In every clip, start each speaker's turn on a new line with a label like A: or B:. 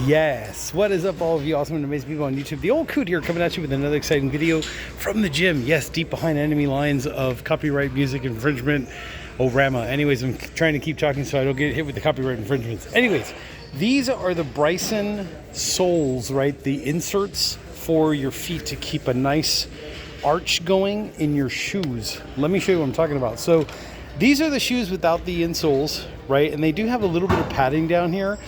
A: Yes, what is up all of you awesome and amazing people on YouTube? The old Coot here coming at you with another exciting video from the gym. Yes, deep behind enemy lines of copyright music infringement. Oh, Rama. Anyways, I'm trying to keep talking so I don't get hit with the copyright infringements. Anyways, these are the Brison soles, right? The inserts for your feet to keep a nice arch going in your shoes. Let me show you what I'm talking about. So these are the shoes without the insoles, right? And they do have a little bit of padding down here.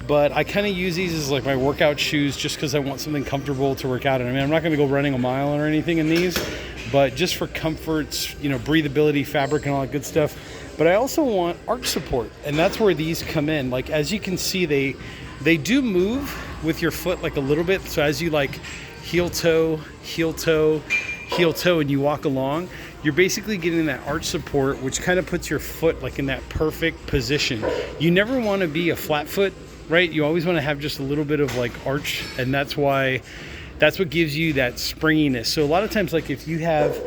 A: But I kind of use these as like my workout shoes just because I want something comfortable to work out in. I mean, I'm not going to go running a mile or anything in these, but just for comfort, you know, breathability, fabric, and all that good stuff. But I also want arch support, and that's where these come in. Like, as you can see, they do move with your foot like a little bit. So as you like heel toe, heel toe, heel toe, and you walk along, you're basically getting that arch support, which kind of puts your foot like in that perfect position. You never want to be a flat foot, right? You always want to have just a little bit of like arch, and that's what gives you that springiness. So a lot of times, like if you have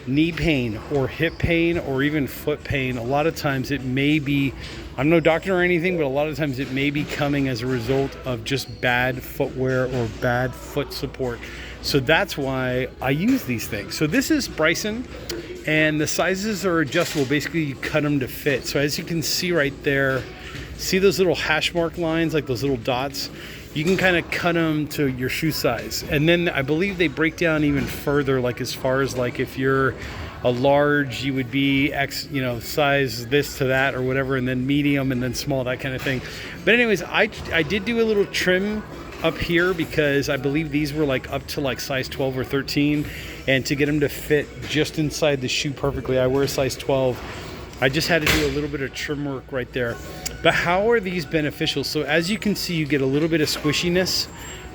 A: knee pain or hip pain or even foot pain, a lot of times it may be, I'm no doctor or anything, but a lot of times it may be coming as a result of just bad footwear or bad foot support. So that's why I use these things. So this is Brison, and the sizes are adjustable. Basically, you cut them to fit. So as you can see right there, see those little hash mark lines, like those little dots? You can kind of cut them to your shoe size. And then I believe they break down even further, like as far as like if you're a large, you would be X, you know, size this to that or whatever, and then medium and then small, that kind of thing. But anyways, I did do a little trim up here because I believe these were like up to like size 12 or 13. And to get them to fit just inside the shoe perfectly, I wear a size 12. I just had to do a little bit of trim work right there. But how are these beneficial? So as you can see, you get a little bit of squishiness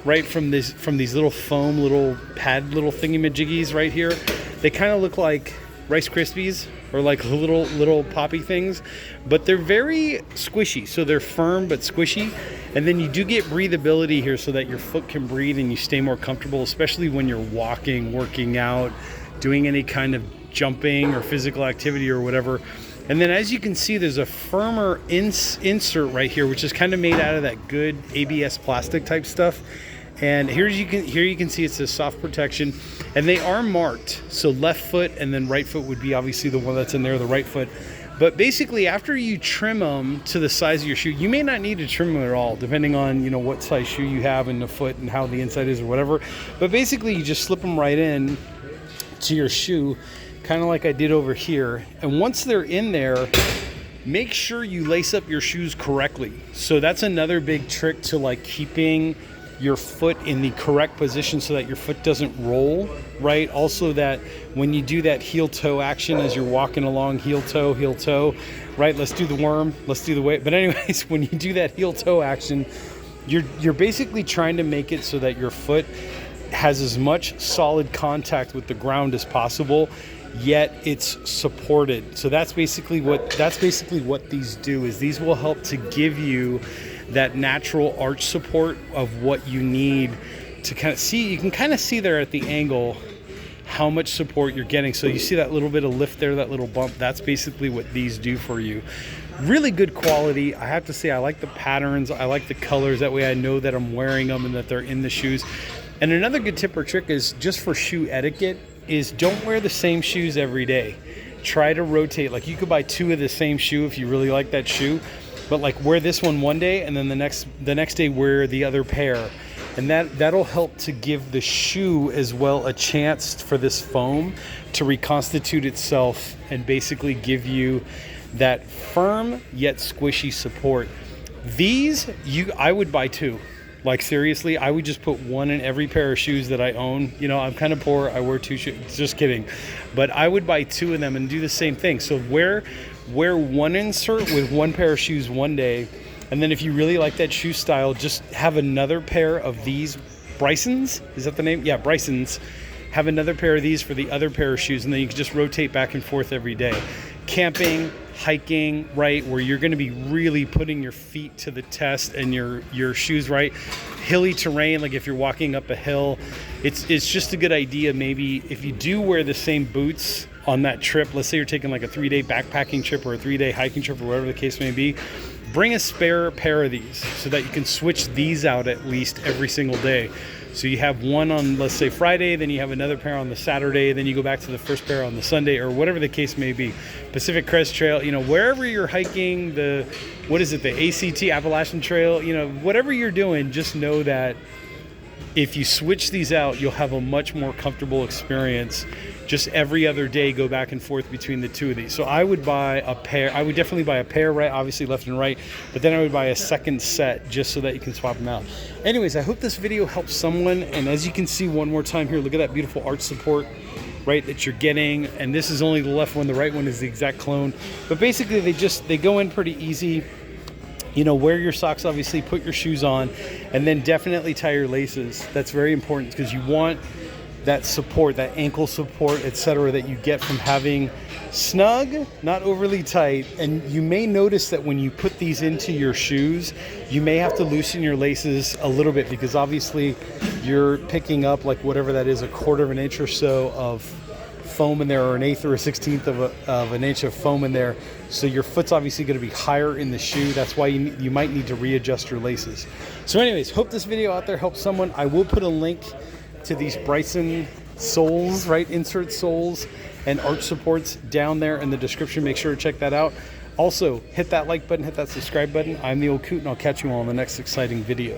A: right from these little foam, little pad, little thingy-majiggies right here. They kind of look like Rice Krispies or like little poppy things, but they're very squishy. So they're firm but squishy. And then you do get breathability here so that your foot can breathe and you stay more comfortable, especially when you're walking, working out, doing any kind of jumping or physical activity or whatever. And then as you can see, there's a firmer insert right here, which is kind of made out of that good ABS plastic type stuff. And here you can see it says soft protection, and they are marked. So left foot and then right foot would be obviously the one that's in there, the right foot. But basically, after you trim them to the size of your shoe, you may not need to trim them at all, depending on, you know, what size shoe you have in the foot and how the inside is or whatever. But basically, you just slip them right in to your shoe, kind of like I did over here. And once they're in there, make sure you lace up your shoes correctly. So that's another big trick to like keeping your foot in the correct position so that your foot doesn't roll, right? Also that when you do that heel toe action as you're walking along, heel toe, right? Let's do the worm, let's do the weight. But anyways, when you do that heel toe action, you're basically trying to make it so that your foot has as much solid contact with the ground as possible, yet it's supported. So that's basically what these do, is these will help to give you that natural arch support of what you need to kind of see. You can kind of see there at the angle how much support you're getting. So you see that little bit of lift there, that little bump, that's basically what these do for you. Really good quality. I have to say, I like the patterns, I like the colors. That way I know that I'm wearing them and that they're in the shoes. And another good tip or trick is just for shoe etiquette is don't wear the same shoes every day. Try to rotate. Like, you could buy two of the same shoe if you really like that shoe, but like wear this one day and then the next day wear the other pair. And that'll help to give the shoe as well a chance for this foam to reconstitute itself and basically give you that firm yet squishy support. These, I would buy two. Like, seriously, I would just put one in every pair of shoes that I own. You know, I'm kind of poor. I wear two shoes. Just kidding. But I would buy two of them and do the same thing. So wear one insert with one pair of shoes one day. And then if you really like that shoe style, just have another pair of these Brisons. Is that the name? Yeah, Brisons. Have another pair of these for the other pair of shoes. And then you can just rotate back and forth every day. Camping, hiking, right, where you're going to be really putting your feet to the test and your shoes right. Hilly terrain, like if you're walking up a hill, it's just a good idea. Maybe if you do wear the same boots on that trip, let's say you're taking like a 3-day backpacking trip or a 3-day hiking trip or whatever the case may be, bring a spare pair of these so that you can switch these out at least every single day. So you have one on, let's say, Friday, then you have another pair on the Saturday, then you go back to the first pair on the Sunday, or whatever the case may be. Pacific Crest Trail, you know, wherever you're hiking, the ACT, Appalachian Trail, you know, whatever you're doing, just know that if you switch these out, you'll have a much more comfortable experience. Just every other day, go back and forth between the two of these. So I would buy a pair. I would definitely buy a pair, right? Obviously left and right, but then I would buy a second set just so that you can swap them out. Anyways, I hope this video helps someone. And as you can see one more time here, look at that beautiful arch support, right, that you're getting. And this is only the left one. The right one is the exact clone. But basically, they go in pretty easy. You know, wear your socks, obviously, put your shoes on, and then definitely tie your laces. That's very important because you want that support, that ankle support, etc., that you get from having snug, not overly tight. And you may notice that when you put these into your shoes, you may have to loosen your laces a little bit because obviously you're picking up like whatever that is, 1/4 of an inch or so of foam in there, or 1/8 or 1/16 of an inch of foam in there. So your foot's obviously going to be higher in the shoe. That's why you might need to readjust your laces. So anyways, hope this video out there helps someone. I will put a link to these Brison soles, right, insert soles and arch supports down there in the description. Make sure to check that out. Also, hit that like button, hit that subscribe button. I'm the Old Coot, and I'll catch you all in the next exciting video.